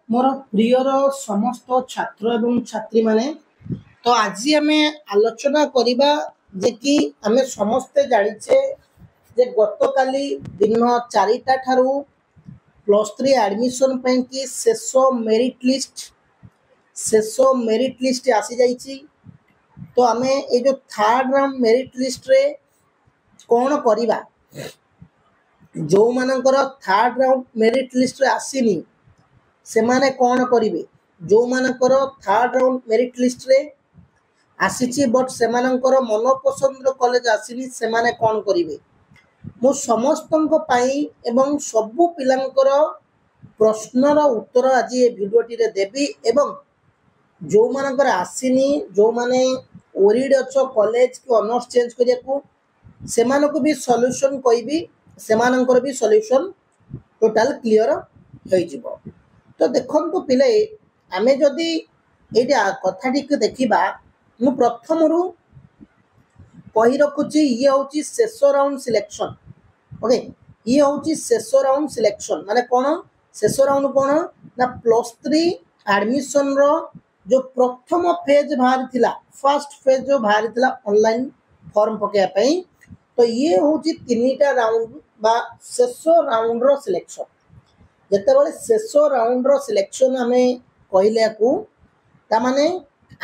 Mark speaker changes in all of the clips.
Speaker 1: मोर prior समस्त छात्र एवं छात्री माने तो आज आम आलोचना करवा जे कि आम समस्ते जाचे जे गत काली दिन 4टा ठारू प्लस थ्री एडमिशन की शेष मेरिट लिस्ट आसी जाइए। तो आम ये जो थर्ड राउंड मेरिट लिस्ट रे कौन करवा जो मानकर थर्ड राउंड मेरिट लिस्ट रे आसीनी से माने कौन करेंगे जो मानकर थर्ड राउंड मेरिट लिस्ट रे आसी बट से मानकर मनपसंद कॉलेज आसीनी से माने कौन करेंगे मु समस्त एवं सबु पिलांकर प्रश्नर उत्तर आज ये भिडियोटी रे देवी एवं जो मानकर आसीनी जो माने ओरिड अच्छ कॉलेज की ऑनर्स चेंज करिया को से मानको भी सॉल्यूशन कहबी से मानकर भी सॉल्यूशन टोटल क्लियर हो जिवो। तो देखो पिले आमे जदि ये कथाटी को देखा मु प्रथम रु कही रखुची ये हूँ शेष राउंड सिलेक्शन। ओके ये हूँ शेष राउंड सिलेक्शन माने कौन शेष राउंड कौन ना प्लस थ्री एडमिशन रो जो प्रथम फेज बाहरी थिला फर्स्ट फेज जो बाहरी थिला ऑनलाइन फॉर्म पकेया तो ये हूँ तीनटा राउंड बा शेष राउंड रो सिलेक्शन जितेबाला शेष राउंड रो सिलेक्शन आम कहले ताने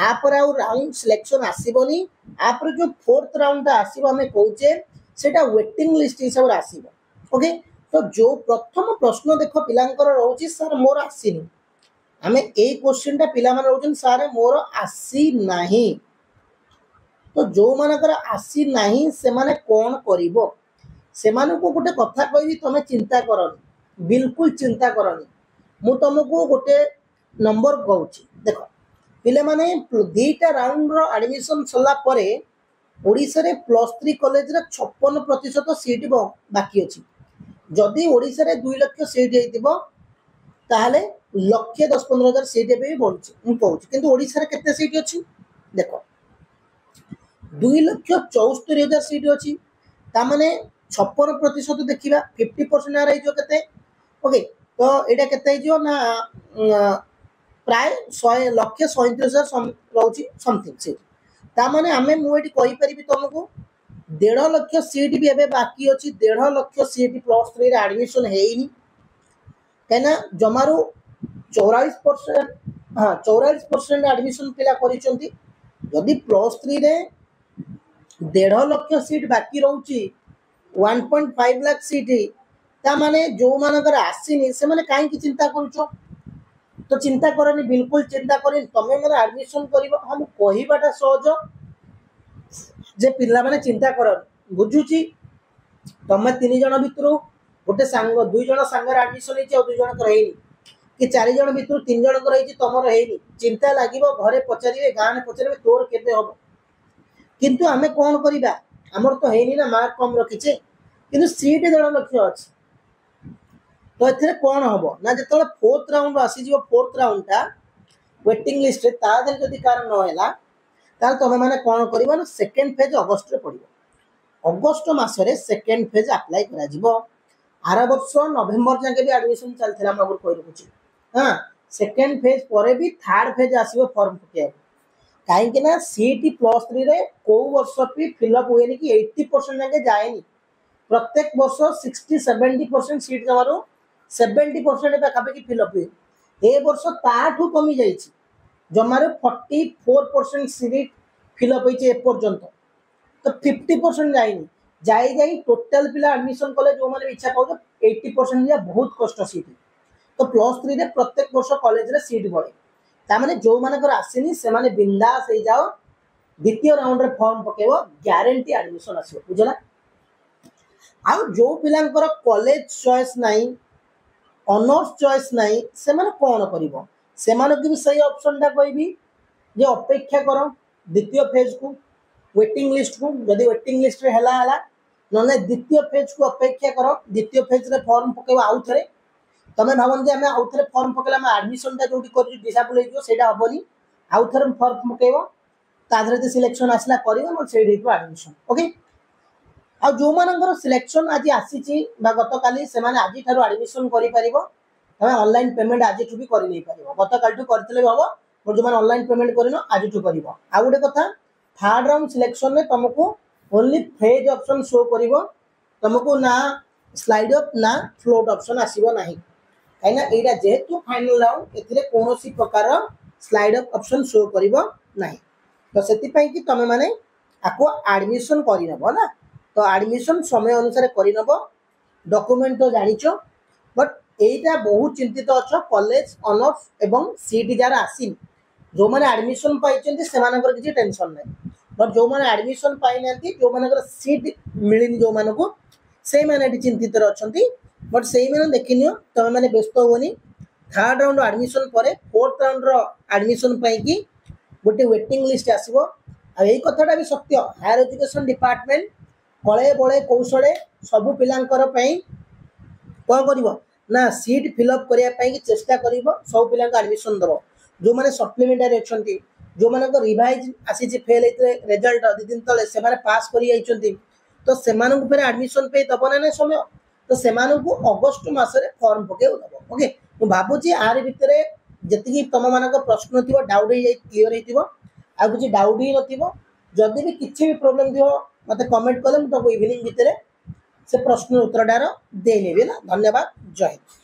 Speaker 1: आपर आउ राउंड सिलेक्शन आसबनी आपर जो फोर्थ राउंड आसो आम कहे से वेटिंग लिस्ट हिसाब से आसो। ओके तो जो प्रथम प्रश्न देख पिलांकर रोचे सर मोर आसीनी आम ए क्वेश्चन टा पिला माने रोचन सर मोर आसी नाही तो जो मानकर आसी नाही से माने कौन करिवो से माने को गोटे कथा कहबी तमे चिंता करनी बिल्कुल चिंता करनी मु तुमको गोटे नंबर कहूँ देख पिले माने दुईटा राउंड रो एडमिशन सरला परे ओडिशा रे प्लस थ्री कॉलेज रे 56% सीट बाकी अच्छी जदि ओडिशा रे 2 लाख सीट होइतिबो ताहले 1,10,15,000 सीट भी बढ़ुची मु कहूँ किंतु ओडिशा रे केते सीट अच्छी देख 2,74,000 सीट अच्छी तामाने 56% देखा 50% आर होते। ओके तो यहाँ के ना प्राय 1,37,000 रोचे समथिंग सीट तामाने आम मुझे कहीपरि तुमको 1.5 लाख सीट भी एवं बाकी अच्छी 1.5 lakh seat plus three admission है कहीं जमारू 44% हाँ 44% एडमिशन पिला करी प्लस थ्री रे 1.5 लाख सीट बाकी रोचे 1.5 लाख सीट तामाने जो मानकर आसीनी से माने कहीं चिंता करुच तो चिंता करनी बिल्कुल चिंता करनी तमें मेरे एडमिशन कर हम कहवाटा सहज जे पिला माने चिंता करनी बुझुची तमें 3 जन भितर गोटे सांग 2 जन सांगर एडमिशन हो 2 जन है कि 4 जन भितर 3 जन तुमर है चिंता लगे घरे पचारे गाँव में पचारे तोर के हम किंतु आमे कौन करिबा हमर तो हेनी ना मार्क कम रखीचे किंतु सीट 1.5 लाख अच्छी तो एथरे कौन हम ना जो फोर्थ राउंड आसीज फोर्थ राउंड टा वेटिंग लिस्ट जदि कार नहला तुम मैंने कौन करवा ना सेकेंड फेज अगस्ट पड़ो अगस्ट मसरे सेकेंड फेज अप्लाई करा आर वर्ष नवेम्बर जाके भी एडमिशन चलता कही रखुची हाँ सेकेंड फेज पर भी थर्ड फेज आसो फॉर्म पकड़ कहीं सीट प्लस थ्री रे को वर्ष भी फिलअप हुए कि 80% जाके जाएनी प्रत्येक वर्ष 60-70% सीट जमारू 70% पाखापाखि फिलअप हुए ए वर्ष ताठू कमी जाइए जमार 44% सीट फिलअप होती एपर्यंत तो 50% जाइनी जाई टोटाल पिला एडमिशन कले जो मैंने इच्छा कह 80% या बहुत कष्ट सीट तो प्लस थ्री रे प्रत्येक वर्ष कॉलेज रे सीट बढ़े तामाने जो मानकर आसीनी से माने बिंदास हो जाओ द्वितीय राउंड रे फॉर्म पकेबो ग्यारंटी एडमिशन आसीबो बुझला आ जो पिलांकर कॉलेज चॉइस नहीं ऑनर्स चॉइस नहीं से माने कौन करिवो से माने भी सही ऑप्शन टा कहबी जे अपेक्षा करो द्वितीय फेज को वेटिंग लिस्ट को जदि वेटिंग लिस्ट रे हला नने द्वितीय फेज को अपेक्षा करो द्वितीय फेज रे फॉर्म पकेबो आउ थरे तमें भावन जे आउ थे फॉर्म पकड़ा एडमिशन जो डिसेबल होनी आउ थे फॉर्म पकेब ताधर सिलेक्शन आसला कर एडमिशन। ओके आ जो मानकर सिलेक्शन आज आसी गत काली से आज एडमिशन कर तुम्हें ऑनलाइन पेमेंट आज भी कर नहीं पार गत काल करते भी हम और जो ऑनलाइन पेमेंट कर आज कर आ गोटे कथा थर्ड राउंड सिलेक्शन में तुमको ओनली फेज ऑप्शन शो कर तुमको ना स्लाइड अप ना फ्लोट ऑप्शन आसो ना कहीं यहाँ जेहेतु फाइनल राउंड ए कौन प्रकार स्लाइड अप ऑप्शन शो कर तो से कि तुम मैंने आपको एडमिशन करनब ना तो एडमिशन समय अनुसार करनब डॉक्यूमेंट तो जानिच बट यहीटा बहुत चिंतित अच्छ कॉलेज ऑनर्स एवं सीट जार आसीन जो मैंने एडमिशन पाई किसी टेंशन ना बट जो मैंने एडमिशन पाई ना जो मान सीट मिलनी जो मानक से मैंने चिंतित अच्छा बट से मैंने देखनी तुम मैंने व्यस्त होनी थर्ड राउंड एडमिशन पर फोर्थ राउंड एडमिशन पाई गोटे वेटिंग लिस्ट आसो यही कथाटा भी सत्य हायर एजुकेशन डिपार्टमेंट कले बड़े कौशले सबू पिलांकर कौन कर ना सीट फिलअप करने चेष्टा कर सब पिला एडमिशन दब जो मैंने सप्लीमेंटारी अच्छा जो मान रिवाइज आसी फेल होते रिजल्ट 2 दिन तले से पास कर तो से फिर एडमिशन पे दब ना समय तो से अगस्ट मसरे फॉर्म पके दब ओके मुझे भावुँ आर भितर जी तुम मान प्रश्न थी डाउट क्लीयर हो किसी डाउट ही नदी भी किसी भी प्रोब्लेम थी मत कमेंट कले मुझे इवनिंग भितर से प्रश्न उत्तरटार देनेबी ना धन्यवाद जय हिंद।